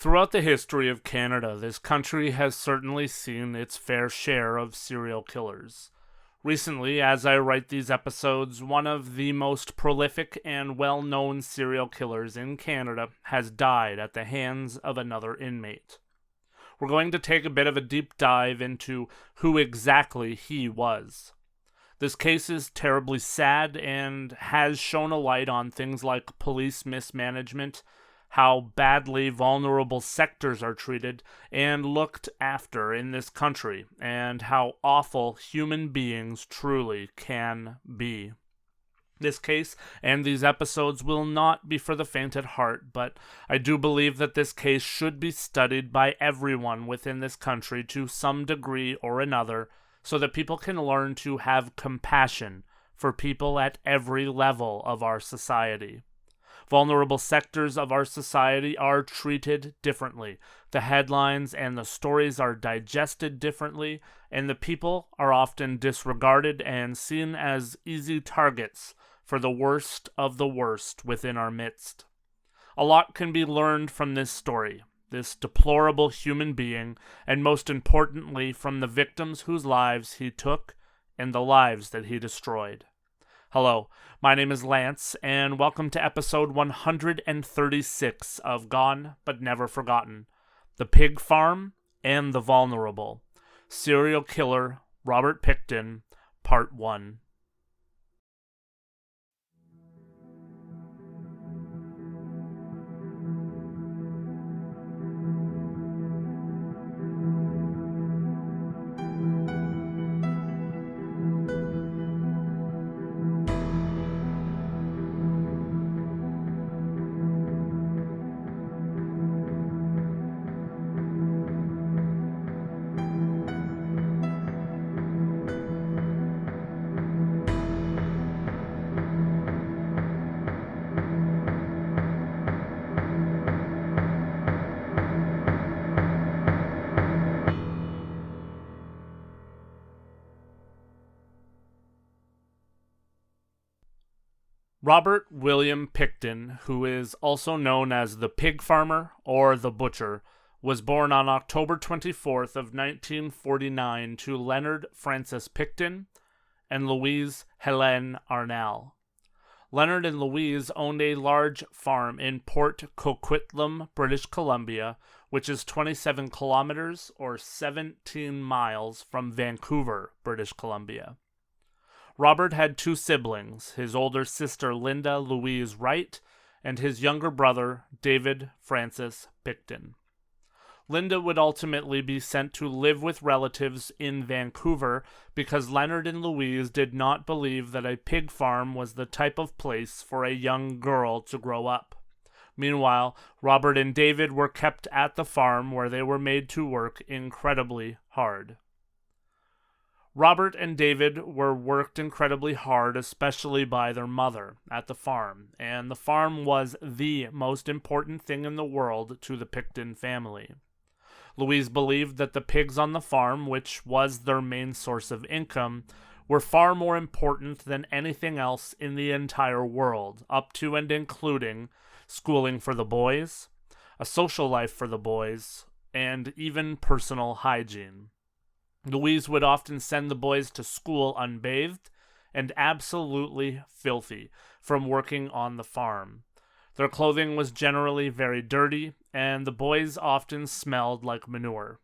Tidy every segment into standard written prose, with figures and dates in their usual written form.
Throughout the history of Canada, this country has certainly seen its fair share of serial killers. Recently, as I write these episodes, one of the most prolific and well-known serial killers in Canada has died at the hands of another inmate. We're going to take a bit of a deep dive into who exactly he was. This case is terribly sad and has shone a light on things like police mismanagement, how badly vulnerable sectors are treated and looked after in this country, and how awful human beings truly can be. This case and these episodes will not be for the faint at heart, but I do believe that this case should be studied by everyone within this country to some degree or another, so that people can learn to have compassion for people at every level of our society. Vulnerable sectors of our society are treated differently. The headlines and the stories are digested differently, and the people are often disregarded and seen as easy targets for the worst of the worst within our midst. A lot can be learned from this story, this deplorable human being, and most importantly from the victims whose lives he took and the lives that he destroyed. Hello, my name is Lance, and welcome to episode 136 of Gone But Never Forgotten, The Pig Farm and the Vulnerable, Serial Killer Robert Pickton, Part 1. Robert William Pickton, who is also known as the Pig Farmer or the Butcher, was born on October 24th of 1949 to Leonard Francis Pickton and Louise Helene Arnall. Leonard and Louise owned a large farm in Port Coquitlam, British Columbia, which is 27 kilometers or 17 miles from Vancouver, British Columbia. Robert had two siblings, his older sister Linda Louise Wright and his younger brother David Francis Pickton. Linda would ultimately be sent to live with relatives in Vancouver because Leonard and Louise did not believe that a pig farm was the type of place for a young girl to grow up. Meanwhile, Robert and David were kept at the farm where they were made to work incredibly hard. Robert and David were worked incredibly hard, especially by their mother, at the farm, and the farm was the most important thing in the world to the Pickton family. Louise believed that the pigs on the farm, which was their main source of income, were far more important than anything else in the entire world, up to and including schooling for the boys, a social life for the boys, and even personal hygiene. Louise would often send the boys to school unbathed and absolutely filthy from working on the farm. Their clothing was generally very dirty, and the boys often smelled like manure.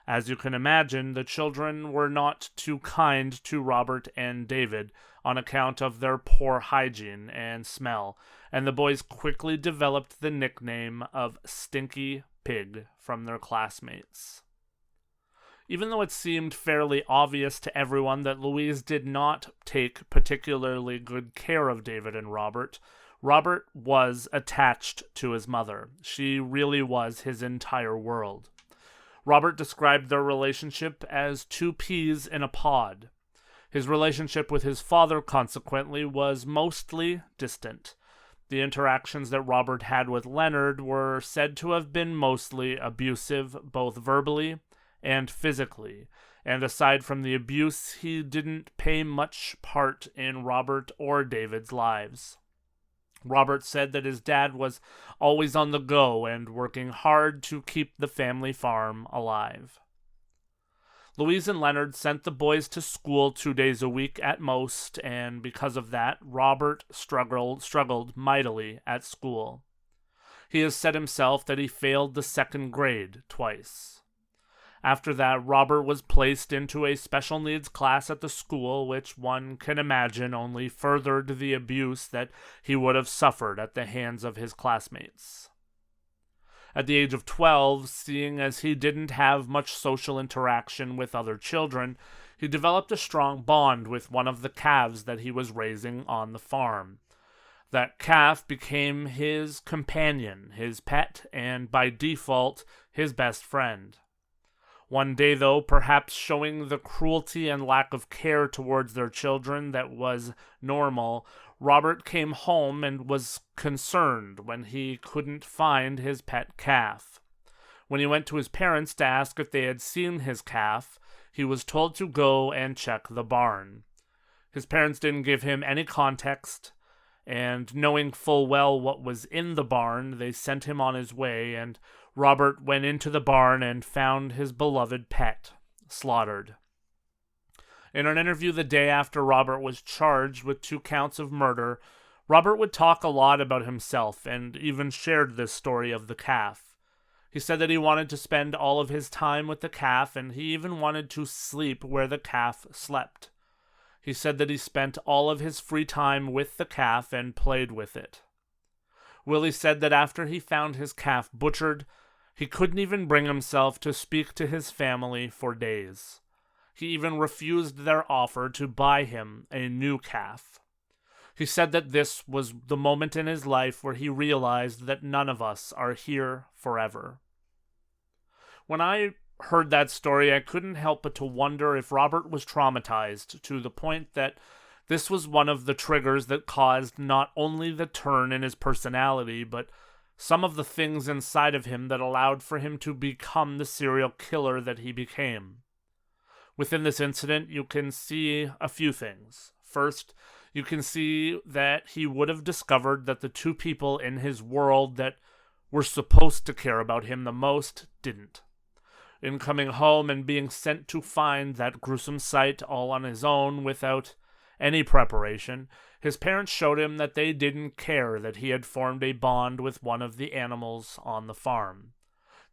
As you can imagine, the children were not too kind to Robert and David on account of their poor hygiene and smell, and the boys quickly developed the nickname of Stinky Pig from their classmates. Even though it seemed fairly obvious to everyone that Louise did not take particularly good care of David and Robert, Robert was attached to his mother. She really was his entire world. Robert described their relationship as two peas in a pod. His relationship with his father, consequently, was mostly distant. The interactions that Robert had with Leonard were said to have been mostly abusive, both verbally and physically, and aside from the abuse, he didn't pay much part in Robert or David's lives. Robert said that his dad was always on the go and working hard to keep the family farm alive. Louise and Leonard sent the boys to school 2 days a week at most, and because of that, Robert struggled mightily at school. He has said himself that he failed the 2nd grade twice. After that, Robert was placed into a special needs class at the school, which one can imagine only furthered the abuse that he would have suffered at the hands of his classmates. At the age of 12, seeing as he didn't have much social interaction with other children, he developed a strong bond with one of the calves that he was raising on the farm. That calf became his companion, his pet, and by default, his best friend. One day, though, perhaps showing the cruelty and lack of care towards their children that was normal, Robert came home and was concerned when he couldn't find his pet calf. When he went to his parents to ask if they had seen his calf, he was told to go and check the barn. His parents didn't give him any context, and knowing full well what was in the barn, they sent him on his way, and Robert went into the barn and found his beloved pet slaughtered. In an interview the day after Robert was charged with 2 counts of murder, Robert would talk a lot about himself and even shared this story of the calf. He said that he wanted to spend all of his time with the calf, and he even wanted to sleep where the calf slept. He said that he spent all of his free time with the calf and played with it. Willie said that after he found his calf butchered, he couldn't even bring himself to speak to his family for days. He even refused their offer to buy him a new calf. He said that this was the moment in his life where he realized that none of us are here forever. When I heard that story, I couldn't help but to wonder if Robert was traumatized to the point that this was one of the triggers that caused not only the turn in his personality, but some of the things inside of him that allowed for him to become the serial killer that he became. Within this incident, you can see a few things. First, you can see that he would have discovered that the 2 people in his world that were supposed to care about him the most didn't. In coming home and being sent to find that gruesome sight all on his own without any preparation, his parents showed him that they didn't care that he had formed a bond with one of the animals on the farm.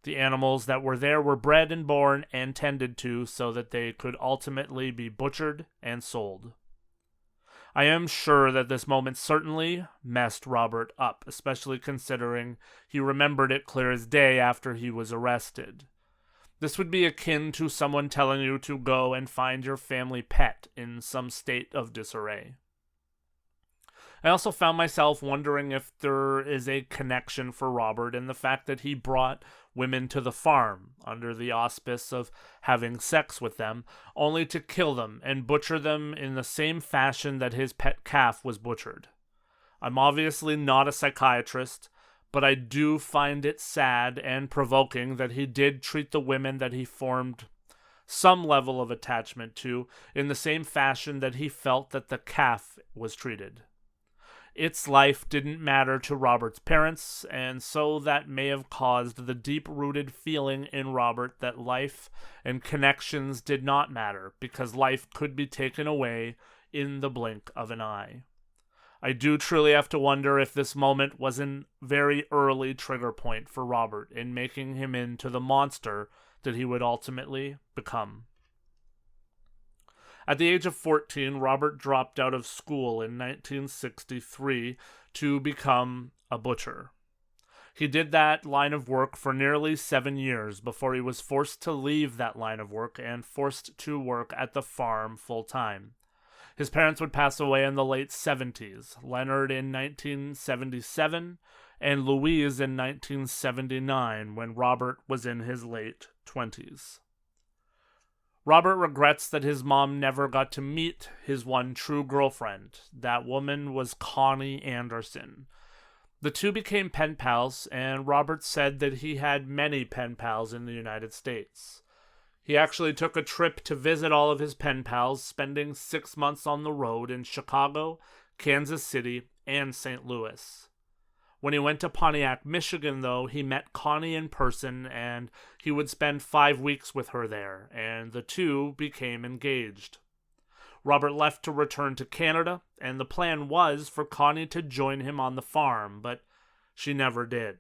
The animals that were there were bred and born and tended to so that they could ultimately be butchered and sold. I am sure that this moment certainly messed Robert up, especially considering he remembered it clear as day after he was arrested. This would be akin to someone telling you to go and find your family pet in some state of disarray. I also found myself wondering if there is a connection for Robert in the fact that he brought women to the farm under the auspice of having sex with them, only to kill them and butcher them in the same fashion that his pet calf was butchered. I'm obviously not a psychiatrist, but I do find it sad and provoking that he did treat the women that he formed some level of attachment to in the same fashion that he felt that the calf was treated. Its life didn't matter to Robert's parents, and so that may have caused the deep-rooted feeling in Robert that life and connections did not matter, because life could be taken away in the blink of an eye. I do truly have to wonder if this moment was a very early trigger point for Robert in making him into the monster that he would ultimately become. At the age of 14, Robert dropped out of school in 1963 to become a butcher. He did that line of work for nearly 7 years before he was forced to leave that line of work and forced to work at the farm full-time. His parents would pass away in the late 70s, Leonard in 1977 and Louise in 1979 when Robert was in his late 20s. Robert regrets that his mom never got to meet his one true girlfriend. That woman was Connie Anderson. The two became pen pals, and Robert said that he had many pen pals in the United States. He actually took a trip to visit all of his pen pals, spending 6 months on the road in Chicago, Kansas City, and St. Louis. When he went to Pontiac, Michigan, though, he met Connie in person, and he would spend 5 weeks with her there, and the two became engaged. Robert left to return to Canada, and the plan was for Connie to join him on the farm, but she never did.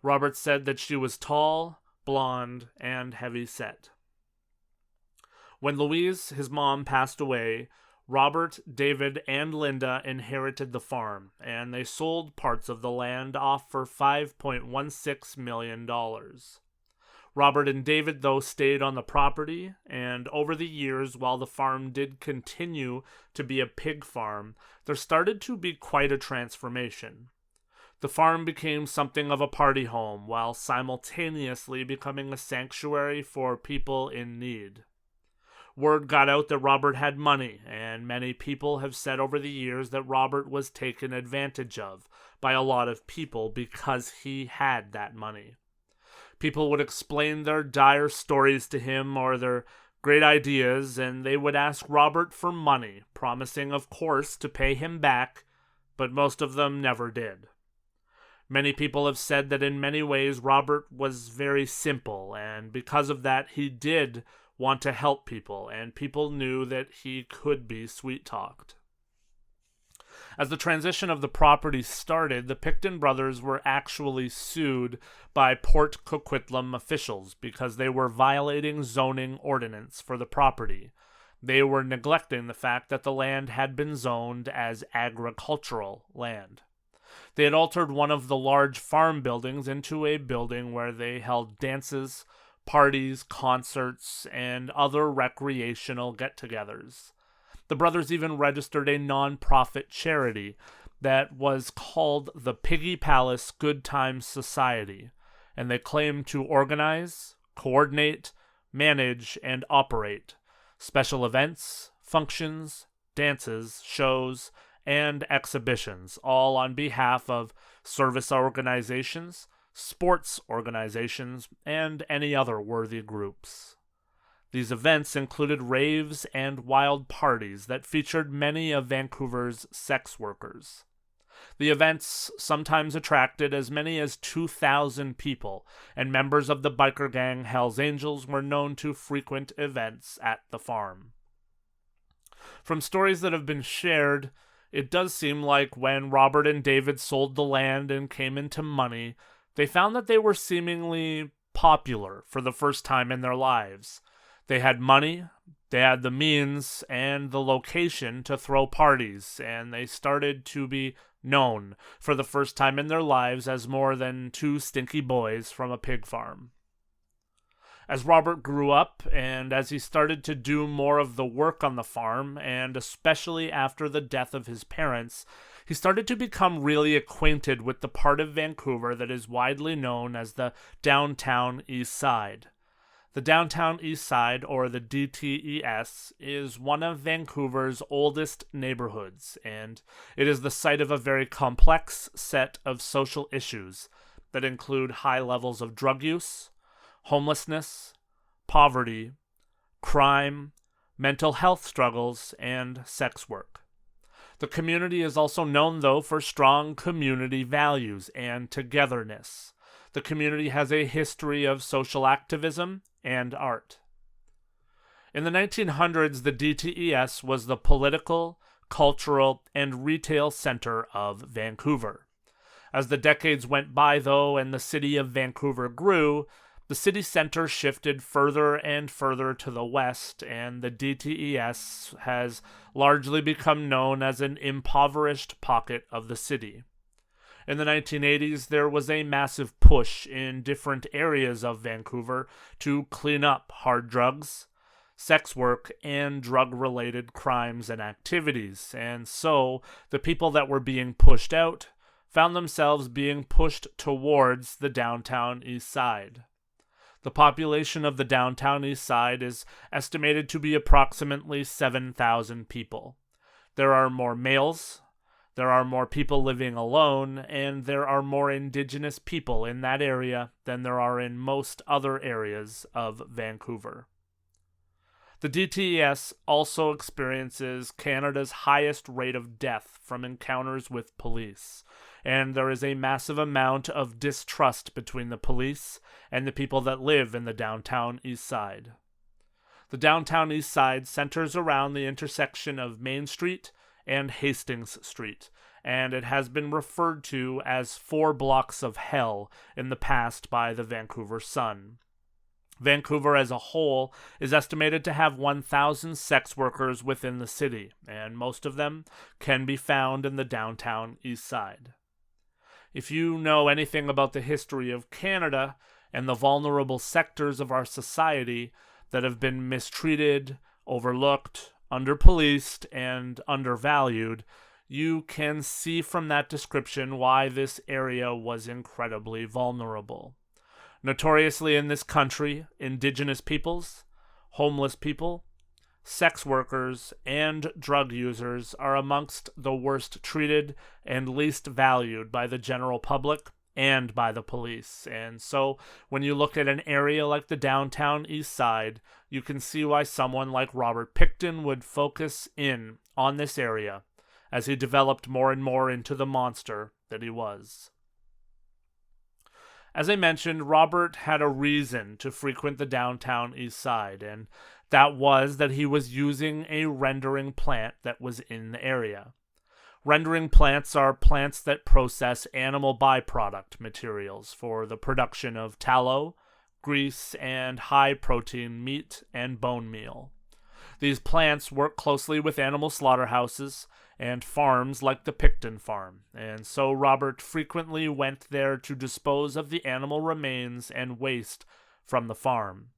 Robert said that she was tall, blonde, and heavy-set. When Louise, his mom, passed away, Robert, David, and Linda inherited the farm, and they sold parts of the land off for $5.16 million. Robert and David, though, stayed on the property, and over the years, while the farm did continue to be a pig farm, there started to be quite a transformation. The farm became something of a party home, while simultaneously becoming a sanctuary for people in need. Word got out that Robert had money, and many people have said over the years that Robert was taken advantage of by a lot of people because he had that money. People would explain their dire stories to him or their great ideas, and they would ask Robert for money, promising, of course, to pay him back, but most of them never did. Many people have said that in many ways Robert was very simple, and because of that he did want to help people, and people knew that he could be sweet-talked. As the transition of the property started, the Pickton brothers were actually sued by Port Coquitlam officials because they were violating zoning ordinance for the property. They were neglecting the fact that the land had been zoned as agricultural land. They had altered one of the large farm buildings into a building where they held dances, parties, concerts, and other recreational get-togethers. The brothers even registered a non-profit charity that was called the Piggy Palace Good Times Society, and they claimed to organize, coordinate, manage, and operate special events, functions, dances, shows, and exhibitions, all on behalf of service organizations, sports organizations, and any other worthy groups. These events included raves and wild parties that featured many of Vancouver's sex workers. The events sometimes attracted as many as 2,000 people, and members of the biker gang Hells Angels were known to frequent events at the farm. From stories that have been shared, it does seem like when Robert and David sold the land and came into money, they found that they were seemingly popular for the first time in their lives. They had money, they had the means, and the location to throw parties, and they started to be known for the first time in their lives as more than two stinky boys from a pig farm. As Robert grew up, and as he started to do more of the work on the farm, and especially after the death of his parents, he started to become really acquainted with the part of Vancouver that is widely known as the Downtown East Side. The Downtown East Side, or the DTES, is one of Vancouver's oldest neighborhoods, and it is the site of a very complex set of social issues that include high levels of drug use, homelessness, poverty, crime, mental health struggles, and sex work. The community is also known, though, for strong community values and togetherness. The community has a history of social activism and art. In the 1900s, the DTES was the political, cultural, and retail center of Vancouver. As the decades went by, though, and the city of Vancouver grew, the city center shifted further and further to the west, and the DTES has largely become known as an impoverished pocket of the city. In the 1980s, there was a massive push in different areas of Vancouver to clean up hard drugs, sex work, and drug-related crimes and activities, and so the people that were being pushed out found themselves being pushed towards the Downtown East Side. The population of the Downtown East Side is estimated to be approximately 7,000 people. There are more males, there are more people living alone, and there are more Indigenous people in that area than there are in most other areas of Vancouver. The DTS also experiences Canada's highest rate of death from encounters with police, and there is a massive amount of distrust between the police and the people that live in the downtown east side. The downtown east side centers around the intersection of Main Street and Hastings Street, and it has been referred to as 4 blocks of hell in the past by the Vancouver Sun. Vancouver as a whole is estimated to have 1,000 sex workers within the city, and most of them can be found in the downtown east side. If you know anything about the history of Canada and the vulnerable sectors of our society that have been mistreated, overlooked, underpoliced, and undervalued, you can see from that description why this area was incredibly vulnerable. Notoriously in this country, Indigenous peoples, homeless people, sex workers, and drug users are amongst the worst treated and least valued by the general public and by the police. And so when you look at an area like the downtown east side, you can see why someone like Robert Pickton would focus in on this area as he developed more and more into the monster that he was. As I mentioned, Robert had a reason to frequent the downtown east side, and that was that he was using a rendering plant that was in the area. Rendering plants are plants that process animal byproduct materials for the production of tallow, grease, and high-protein meat and bone meal. These plants work closely with animal slaughterhouses and farms like the Pickton farm, and so Robert frequently went there to dispose of the animal remains and waste from the farm.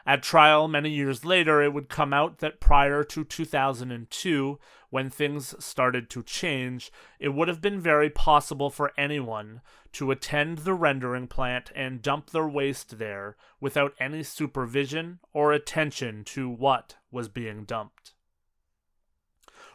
At trial many years later, it would come out that prior to 2002, when things started to change, it would have been very possible for anyone to attend the rendering plant and dump their waste there without any supervision or attention to what was being dumped.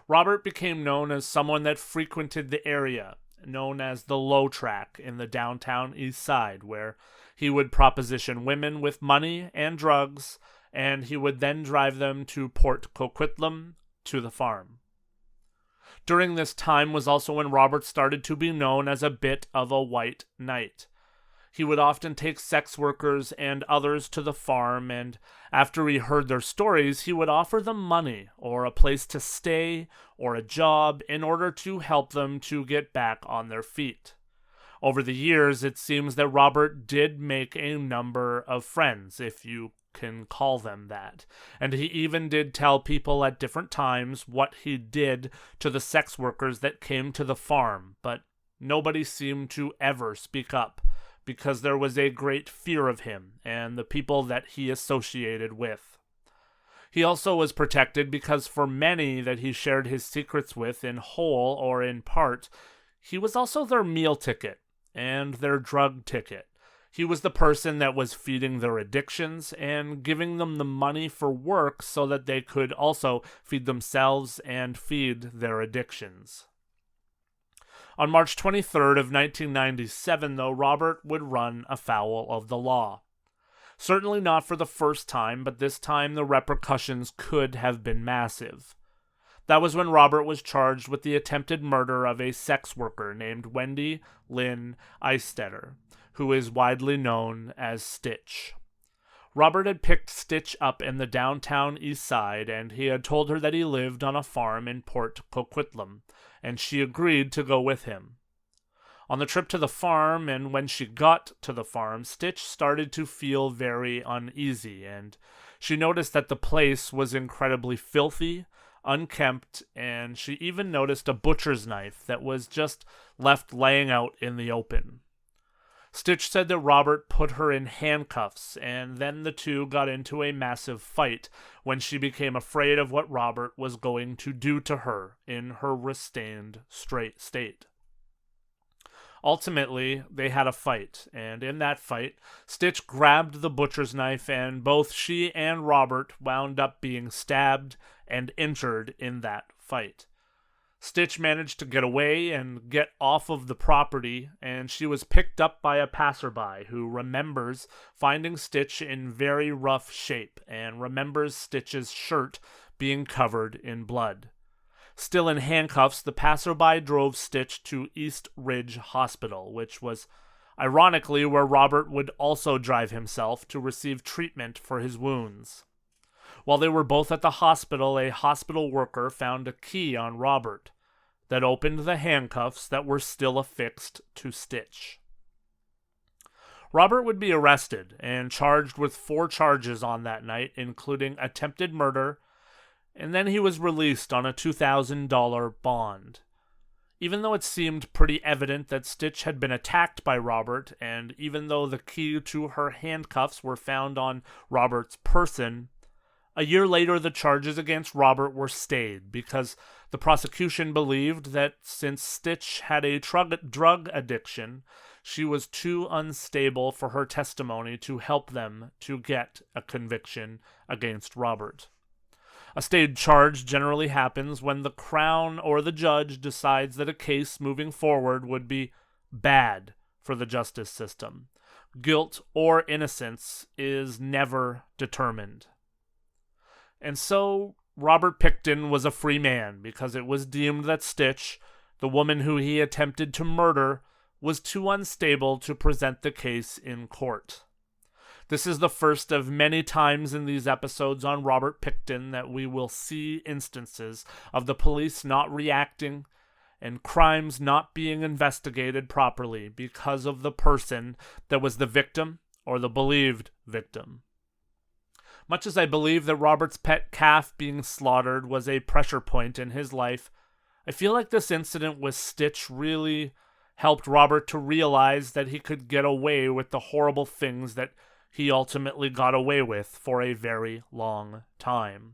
Robert became known as someone that frequented the area, known as the Low Track in the downtown east side, where he would proposition women with money and drugs, and he would then drive them to Port Coquitlam to the farm. During this time was also when Robert started to be known as a bit of a white knight. He would often take sex workers and others to the farm, and after he heard their stories, he would offer them money or a place to stay or a job in order to help them to get back on their feet. Over the years, it seems that Robert did make a number of friends, if you can call them that, and he even did tell people at different times what he did to the sex workers that came to the farm, but nobody seemed to ever speak up, because there was a great fear of him and the people that he associated with. He also was protected because for many that he shared his secrets with in whole or in part, he was also their meal ticket and their drug ticket. He was the person that was feeding their addictions and giving them the money for work so that they could also feed themselves and feed their addictions. On March 23rd of 1997, though, Robert would run afoul of the law. Certainly not for the first time, but this time the repercussions could have been massive. That was when Robert was charged with the attempted murder of a sex worker named Wendy Lynn Eistetter, who is widely known as Stitch. Robert had picked Stitch up in the downtown east side, and he had told her that he lived on a farm in Port Coquitlam, and she agreed to go with him. On the trip to the farm, and when she got to the farm, Stitch started to feel very uneasy, and she noticed that the place was incredibly filthy, unkempt, and she even noticed a butcher's knife that was just left laying out in the open. Stitch said that Robert put her in handcuffs, and then the two got into a massive fight when she became afraid of what Robert was going to do to her in her restrained state. Ultimately, they had a fight, and in that fight, Stitch grabbed the butcher's knife, and both she and Robert wound up being stabbed and injured in that fight. Stitch managed to get away and get off of the property, and she was picked up by a passerby who remembers finding Stitch in very rough shape and remembers Stitch's shirt being covered in blood. Still in handcuffs, the passerby drove Stitch to East Ridge Hospital, which was ironically where Robert would also drive himself to receive treatment for his wounds. While they were both at the hospital, a hospital worker found a key on Robert that opened the handcuffs that were still affixed to Stitch. Robert would be arrested and charged with 4 charges on that night, including attempted murder, and then he was released on a $2,000 bond. Even though it seemed pretty evident that Stitch had been attacked by Robert, and even though the key to her handcuffs were found on Robert's person, a year later the charges against Robert were stayed because the prosecution believed that since Stitch had a drug addiction, she was too unstable for her testimony to help them to get a conviction against Robert. A stayed charge generally happens when the Crown or the judge decides that a case moving forward would be bad for the justice system. Guilt or innocence is never determined. And so Robert Pickton was a free man because it was deemed that Stitch, the woman who he attempted to murder, was too unstable to present the case in court. This is the first of many times in these episodes on Robert Pickton that we will see instances of the police not reacting and crimes not being investigated properly because of the person that was the victim or the believed victim. Much as I believe that Robert's pet calf being slaughtered was a pressure point in his life, I feel like this incident with Stitch really helped Robert to realize that he could get away with the horrible things that he ultimately got away with for a very long time.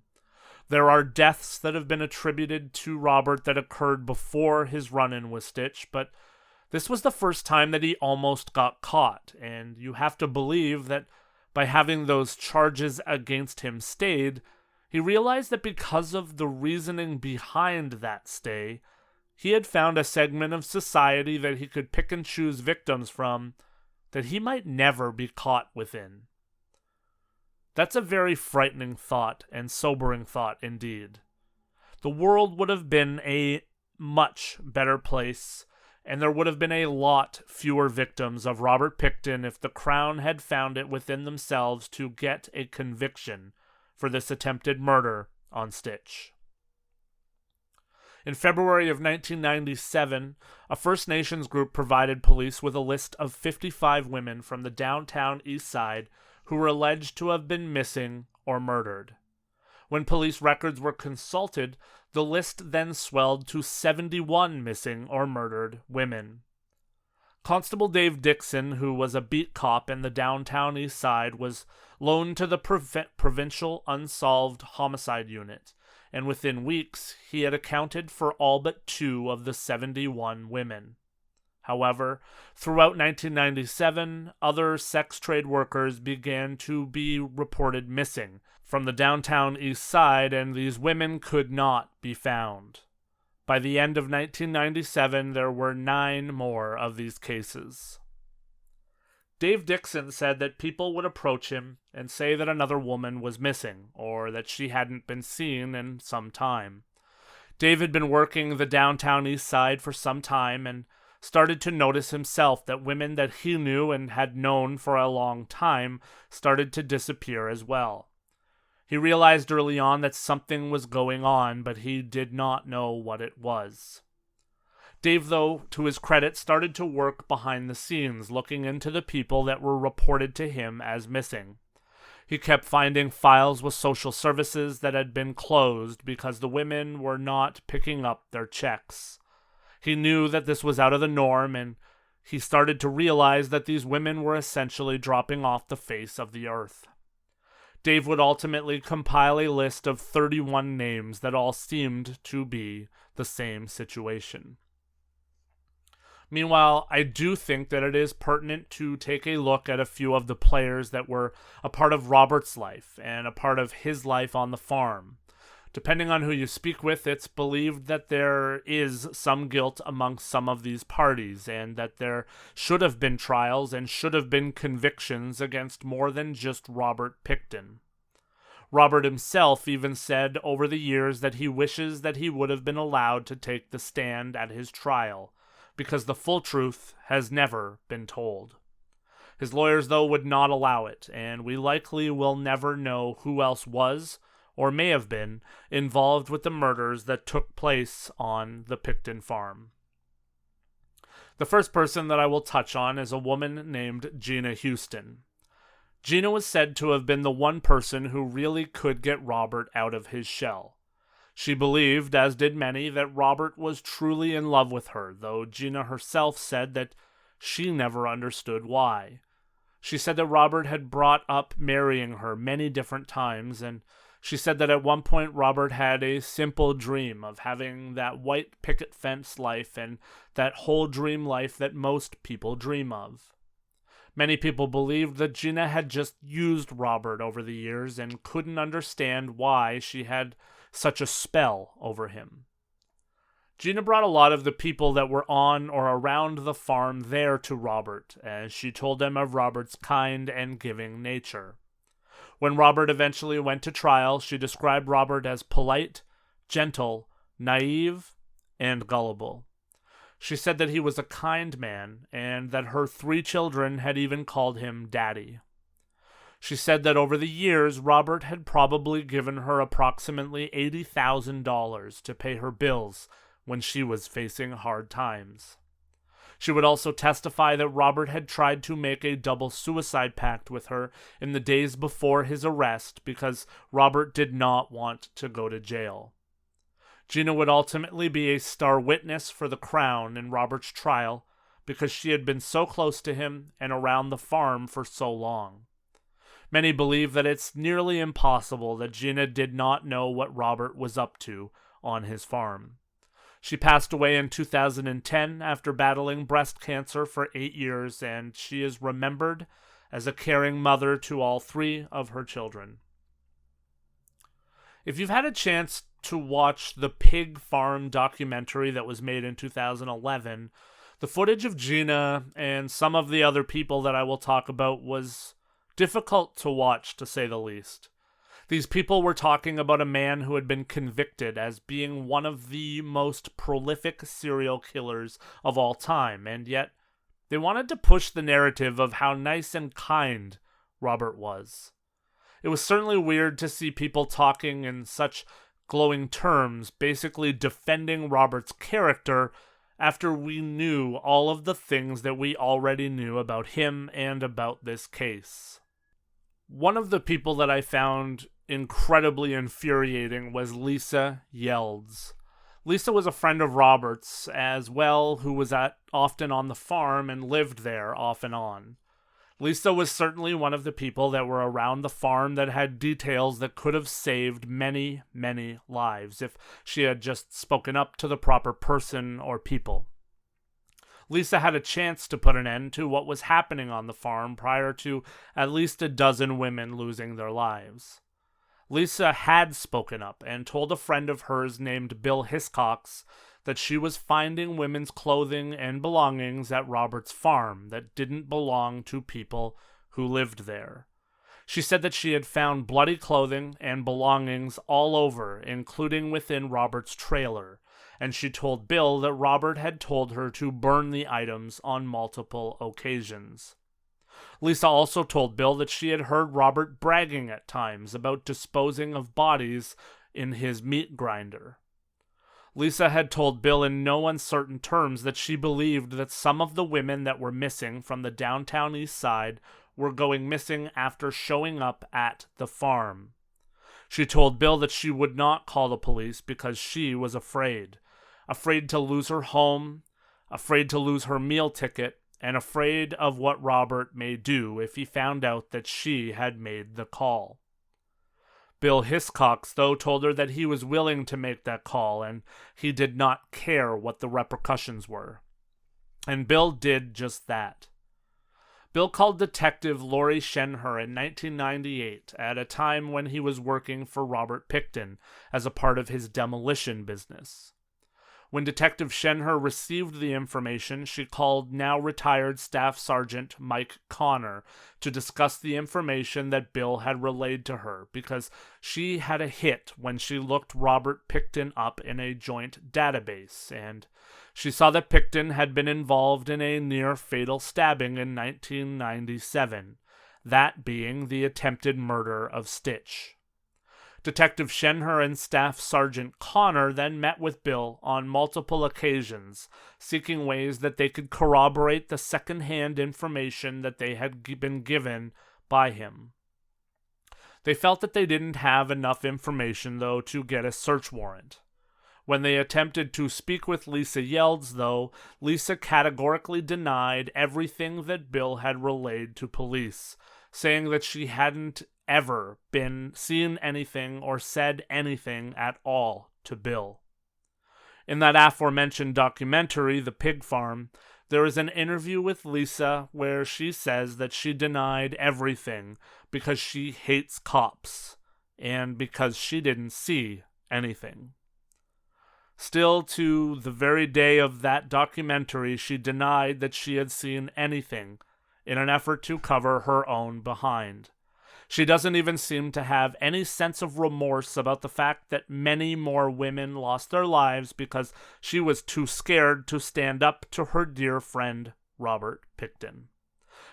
There are deaths that have been attributed to Robert that occurred before his run-in with Stitch, but this was the first time that he almost got caught, and you have to believe that by having those charges against him stayed, he realized that because of the reasoning behind that stay, he had found a segment of society that he could pick and choose victims from that he might never be caught within. That's a very frightening thought and sobering thought indeed. The world would have been a much better place, and there would have been a lot fewer victims of Robert Pickton if the Crown had found it within themselves to get a conviction for this attempted murder on Stitch. In February of 1997, a First Nations group provided police with a list of 55 women from the downtown East Side who were alleged to have been missing or murdered. When police records were consulted, the list then swelled to 71 missing or murdered women. Constable Dave Dixon, who was a beat cop in the downtown East Side, was loaned to the Provincial Unsolved Homicide Unit, and within weeks he had accounted for all but 2 of the 71 women. However, throughout 1997, other sex trade workers began to be reported missing from the downtown East Side, and these women could not be found. By the end of 1997, there were 9 more of these cases. Dave Dixon said that people would approach him and say that another woman was missing, or that she hadn't been seen in some time. Dave had been working the downtown East Side for some time and started to notice himself that women that he knew and had known for a long time started to disappear as well. He realized early on that something was going on, but he did not know what it was. Dave, though, to his credit, started to work behind the scenes, looking into the people that were reported to him as missing. He kept finding files with social services that had been closed because the women were not picking up their checks. He knew that this was out of the norm, and he started to realize that these women were essentially dropping off the face of the earth. Dave would ultimately compile a list of 31 names that all seemed to be the same situation. Meanwhile, I do think that it is pertinent to take a look at a few of the players that were a part of Robert's life and a part of his life on the farm. Depending on who you speak with, it's believed that there is some guilt amongst some of these parties, and that there should have been trials and should have been convictions against more than just Robert Pickton. Robert himself even said over the years that he wishes that he would have been allowed to take the stand at his trial, because the full truth has never been told. His lawyers, though, would not allow it, and we likely will never know who else was, or may have been, involved with the murders that took place on the Pickton farm. The first person that I will touch on is a woman named Gina Houston. Gina was said to have been the one person who really could get Robert out of his shell. She believed, as did many, that Robert was truly in love with her, though Gina herself said that she never understood why. She said that Robert had brought up marrying her many different times, and she said that at one point Robert had a simple dream of having that white picket fence life and that whole dream life that most people dream of. Many people believed that Gina had just used Robert over the years and couldn't understand why she had such a spell over him. Gina brought a lot of the people that were on or around the farm there to Robert, as she told them of Robert's kind and giving nature. When Robert eventually went to trial, she described Robert as polite, gentle, naive, and gullible. She said that he was a kind man, and that her 3 children had even called him Daddy. She said that over the years, Robert had probably given her approximately $80,000 to pay her bills when she was facing hard times. She would also testify that Robert had tried to make a double suicide pact with her in the days before his arrest because Robert did not want to go to jail. Gina would ultimately be a star witness for the Crown in Robert's trial because she had been so close to him and around the farm for so long. Many believe that it's nearly impossible that Gina did not know what Robert was up to on his farm. She passed away in 2010 after battling breast cancer for 8 years, and she is remembered as a caring mother to all 3 of her children. If you've had a chance to watch the Pig Farm documentary that was made in 2011, the footage of Gina and some of the other people that I will talk about was difficult to watch, to say the least. These people were talking about a man who had been convicted as being one of the most prolific serial killers of all time, and yet they wanted to push the narrative of how nice and kind Robert was. It was certainly weird to see people talking in such glowing terms, basically defending Robert's character after we knew all of the things that we already knew about him and about this case. One of the people that I found incredibly infuriating was Lisa Yelds. Lisa was a friend of Robert's as well, who was often on the farm and lived there off and on. Lisa was certainly one of the people that were around the farm that had details that could have saved many, many lives if she had just spoken up to the proper person or people. Lisa had a chance to put an end to what was happening on the farm prior to at least a dozen women losing their lives. Lisa had spoken up and told a friend of hers named Bill Hiscox that she was finding women's clothing and belongings at Robert's farm that didn't belong to people who lived there. She said that she had found bloody clothing and belongings all over, including within Robert's trailer, and she told Bill that Robert had told her to burn the items on multiple occasions. Lisa also told Bill that she had heard Robert bragging at times about disposing of bodies in his meat grinder. Lisa had told Bill in no uncertain terms that she believed that some of the women that were missing from the downtown east side were going missing after showing up at the farm. She told Bill that she would not call the police because she was afraid to lose her home, afraid to lose her meal ticket, and afraid of what Robert may do if he found out that she had made the call. Bill Hiscox, though, told her that he was willing to make that call, and he did not care what the repercussions were. And Bill did just that. Bill called Detective Laurie Shenher in 1998 at a time when he was working for Robert Pickton as a part of his demolition business. When Detective Shenher received the information, she called now retired Staff Sergeant Mike Connor to discuss the information that Bill had relayed to her because she had a hit when she looked Robert Pickton up in a joint database, and she saw that Pickton had been involved in a near-fatal stabbing in 1997, that being the attempted murder of Stitch. Detective Shenher and Staff Sergeant Connor then met with Bill on multiple occasions, seeking ways that they could corroborate the second-hand information that they had been given by him. They felt that they didn't have enough information, though, to get a search warrant. When they attempted to speak with Lisa Yelds, though, Lisa categorically denied everything that Bill had relayed to police, saying that she hadn't ever seen anything or said anything at all to Bill. In that aforementioned documentary, The Pig Farm, there is an interview with Lisa where she says that she denied everything because she hates cops and because she didn't see anything. Still, to the very day of that documentary, she denied that she had seen anything in an effort to cover her own behind. She doesn't even seem to have any sense of remorse about the fact that many more women lost their lives because she was too scared to stand up to her dear friend, Robert Pickton.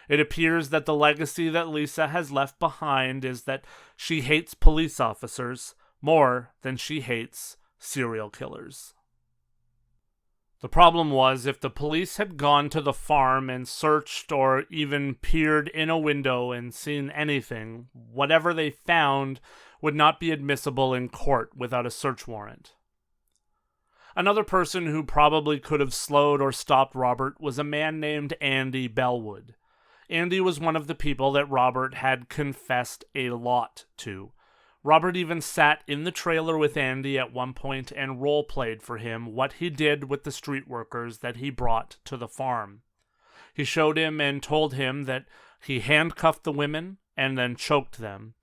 It appears that the legacy that Lisa has left behind is that she hates police officers more than she hates serial killers. The problem was, if the police had gone to the farm and searched or even peered in a window and seen anything, whatever they found would not be admissible in court without a search warrant. Another person who probably could have slowed or stopped Robert was a man named Andy Bellwood. Andy was one of the people that Robert had confessed a lot to. Robert even sat in the trailer with Andy at one point and role-played for him what he did with the street workers that he brought to the farm. He showed him and told him that he handcuffed the women and then choked them,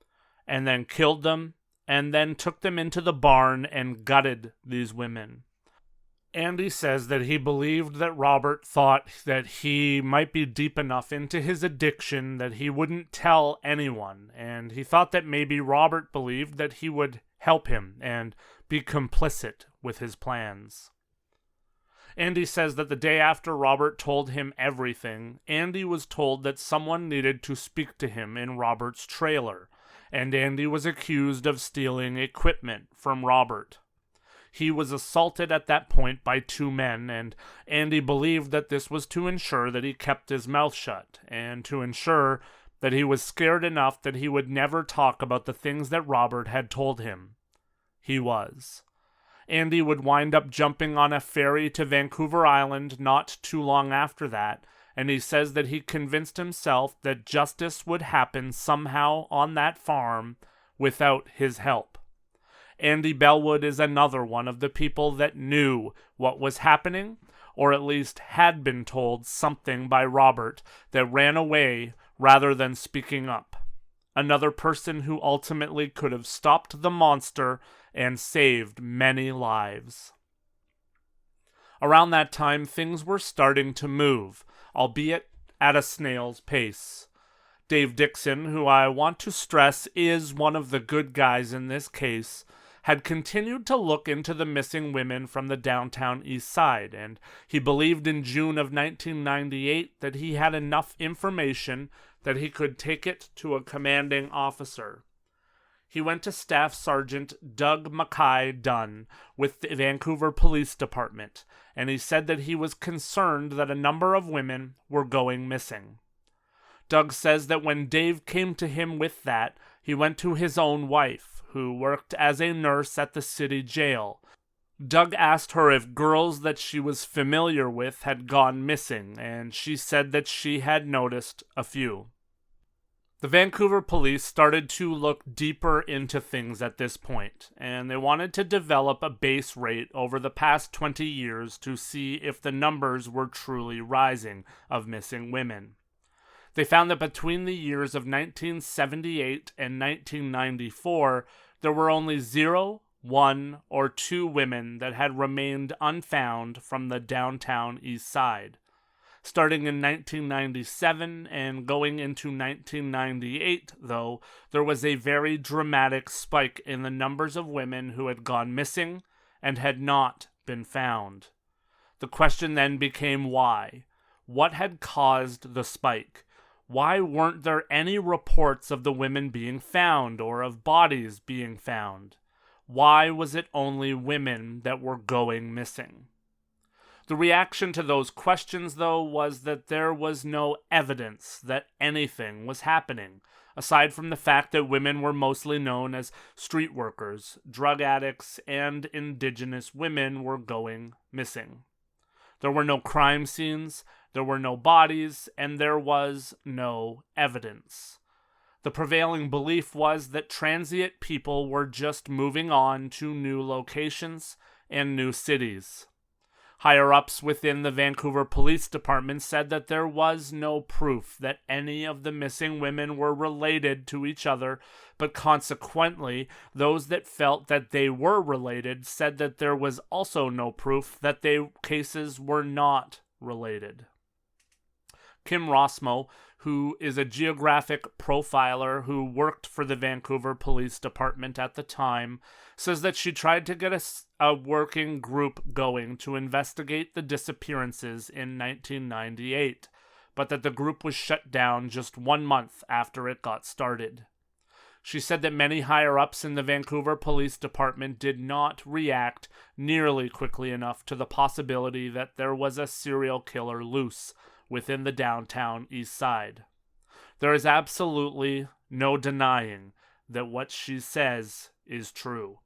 and then killed them, and then took them into the barn and gutted these women. Andy says that he believed that Robert thought that he might be deep enough into his addiction that he wouldn't tell anyone, and he thought that maybe Robert believed that he would help him and be complicit with his plans. Andy says that the day after Robert told him everything, Andy was told that someone needed to speak to him in Robert's trailer, and Andy was accused of stealing equipment from Robert. He was assaulted at that point by two men, and Andy believed that this was to ensure that he kept his mouth shut, and to ensure that he was scared enough that he would never talk about the things that Robert had told him. He was. Andy would wind up jumping on a ferry to Vancouver Island not too long after that, and he says that he convinced himself that justice would happen somehow on that farm without his help. Andy Bellwood is another one of the people that knew what was happening, or at least had been told something by Robert that ran away rather than speaking up. Another person who ultimately could have stopped the monster and saved many lives. Around that time, things were starting to move, albeit at a snail's pace. Dave Dixon, who I want to stress is one of the good guys in this case, had continued to look into the missing women from the downtown east side, and he believed in June of 1998 that he had enough information that he could take it to a commanding officer. He went to Staff Sergeant Doug Mackay Dunn with the Vancouver Police Department, and he said that he was concerned that a number of women were going missing. Doug says that when Dave came to him with that, he went to his own wife, who worked as a nurse at the city jail. Doug asked her if girls that she was familiar with had gone missing, and she said that she had noticed a few. The Vancouver police started to look deeper into things at this point, and they wanted to develop a base rate over the past 20 years to see if the numbers were truly rising of missing women. They found that between the years of 1978 and 1994, there were only 0, 1, or 2 women that had remained unfound from the downtown east side. Starting in 1997 and going into 1998, though, there was a very dramatic spike in the numbers of women who had gone missing and had not been found. The question then became why. What had caused the spike? Why weren't there any reports of the women being found or of bodies being found? Why was it only women that were going missing? The reaction to those questions, though, was that there was no evidence that anything was happening, aside from the fact that women were mostly known as street workers, drug addicts, and indigenous women were going missing. There were no crime scenes, there were no bodies, and there was no evidence. The prevailing belief was that transient people were just moving on to new locations and new cities. Higher-ups within the Vancouver Police Department said that there was no proof that any of the missing women were related to each other, but consequently, those that felt that they were related said that there was also no proof that their cases were not related. Kim Rossmo, who is a geographic profiler who worked for the Vancouver Police Department at the time, says that she tried to get a working group going to investigate the disappearances in 1998, but that the group was shut down just 1 month after it got started. She said that many higher-ups in the Vancouver Police Department did not react nearly quickly enough to the possibility that there was a serial killer loose within the downtown east side. There is absolutely no denying that what she says is true.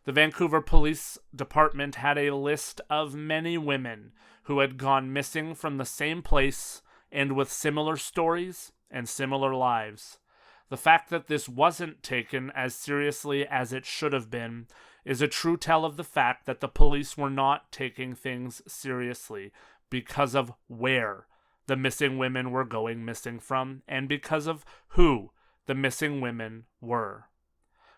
The Vancouver Police Department had a list of many women who had gone missing from the same place and with similar stories and similar lives. The fact that this wasn't taken as seriously as it should have been is a true tell of the fact that the police were not taking things seriously because of where the missing women were going missing from and because of who the missing women were.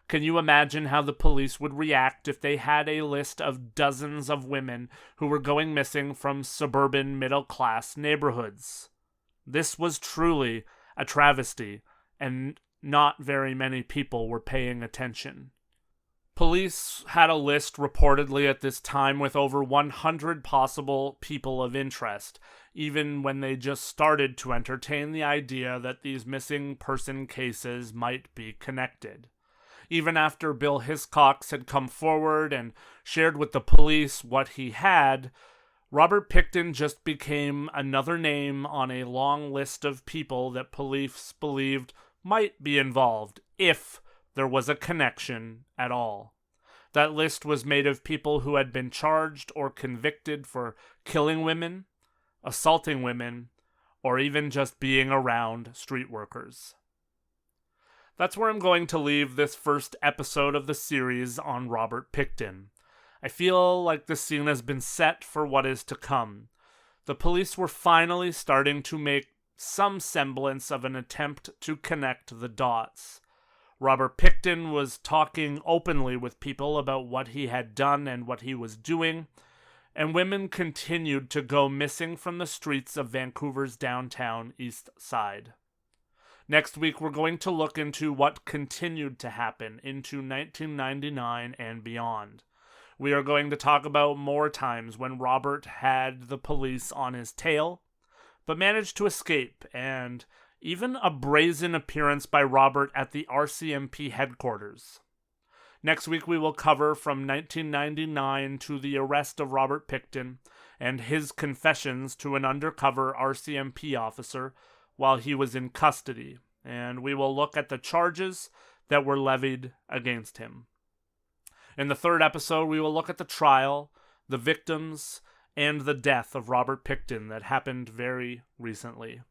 Can you imagine how the police would react if they had a list of dozens of women who were going missing from suburban middle-class neighborhoods? This was truly a travesty, and not very many people were paying attention. Police had a list reportedly at this time with over 100 possible people of interest, even when they just started to entertain the idea that these missing person cases might be connected. Even after Bill Hiscox had come forward and shared with the police what he had, Robert Pickton just became another name on a long list of people that police believed might be involved, if there was a connection at all. That list was made of people who had been charged or convicted for killing women, assaulting women, or even just being around street workers. That's where I'm going to leave this first episode of the series on Robert Pickton. I feel like the scene has been set for what is to come. The police were finally starting to make some semblance of an attempt to connect the dots. Robert Pickton was talking openly with people about what he had done and what he was doing, and women continued to go missing from the streets of Vancouver's downtown east side. Next week, we're going to look into what continued to happen into 1999 and beyond. We are going to talk about more times when Robert had the police on his tail, but managed to escape, and even a brazen appearance by Robert at the RCMP headquarters. Next week, we will cover from 1999 to the arrest of Robert Pickton and his confessions to an undercover RCMP officer while he was in custody, and we will look at the charges that were levied against him. In the third episode, we will look at the trial, the victims, and the death of Robert Pickton that happened very recently.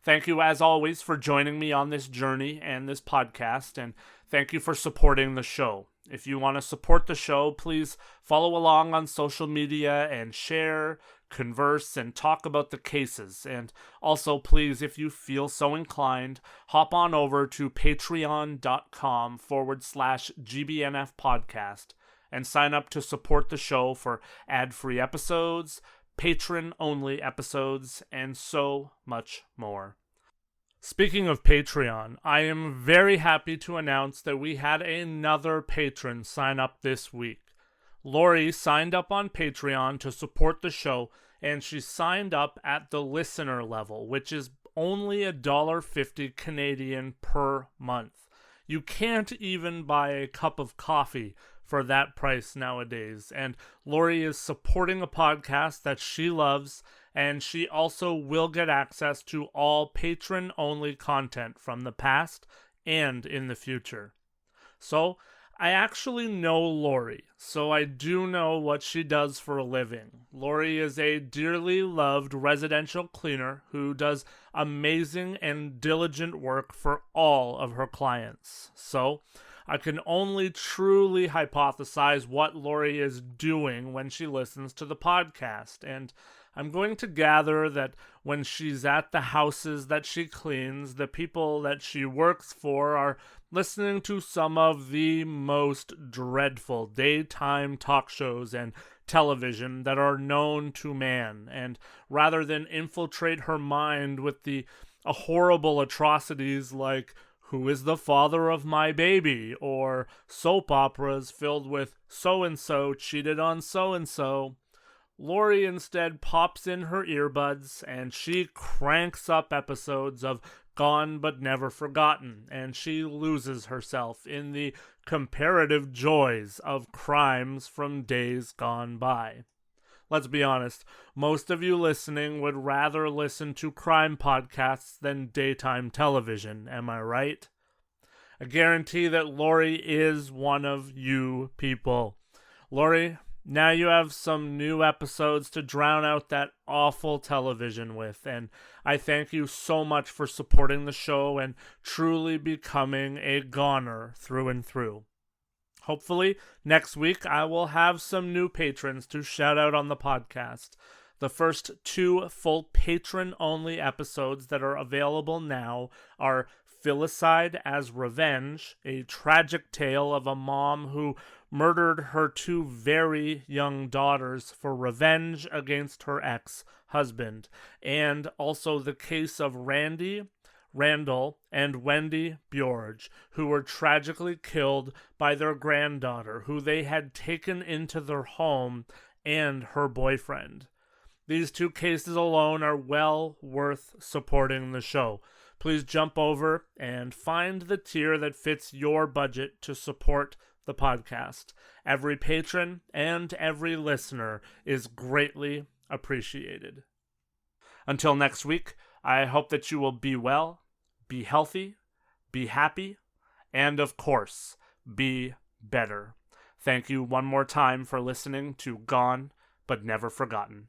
Thank you, as always, for joining me on this journey and this podcast, and thank you for supporting the show. If you want to support the show, please follow along on social media and share, converse, and talk about the cases. And also, please, if you feel so inclined, hop on over to patreon.com/GBNF podcast and sign up to support the show for ad-free episodes, patron-only episodes, and so much more. Speaking of Patreon, I am very happy to announce that we had another patron sign up this week. Lori signed up on Patreon to support the show, and she signed up at the listener level, which is only $1.50 Canadian per month. You can't even buy a cup of coffee for that price nowadays, and Lori is supporting a podcast that she loves, and she also will get access to all patron-only content from the past and in the future. So, I actually know Lori, so I do know what she does for a living. Lori is a dearly loved residential cleaner who does amazing and diligent work for all of her clients. So, I can only truly hypothesize what Lori is doing when she listens to the podcast, and I'm going to gather that when she's at the houses that she cleans, the people that she works for are listening to some of the most dreadful daytime talk shows and television that are known to man, and rather than infiltrate her mind with the horrible atrocities like "Who is the father of my baby?" or soap operas filled with so-and-so cheated on so-and-so, Lori instead pops in her earbuds and she cranks up episodes of Gone But Never Forgotten, and she loses herself in the comparative joys of crimes from days gone by. Let's be honest, most of you listening would rather listen to crime podcasts than daytime television, am I right? I guarantee that Lori is one of you people. Lori, now you have some new episodes to drown out that awful television with, and I thank you so much for supporting the show and truly becoming a goner through and through. Hopefully, next week I will have some new patrons to shout out on the podcast. The first 2 full patron-only episodes that are available now are Filicide as Revenge, a tragic tale of a mom who murdered her 2 very young daughters for revenge against her ex-husband, and also the case of Randall, and Wendy Bjorge, who were tragically killed by their granddaughter, who they had taken into their home, and her boyfriend. These 2 cases alone are well worth supporting the show. Please jump over and find the tier that fits your budget to support the podcast. Every patron and every listener is greatly appreciated. Until next week, I hope that you will be well, be healthy, be happy, and of course, be better. Thank you one more time for listening to Gone But Never Forgotten.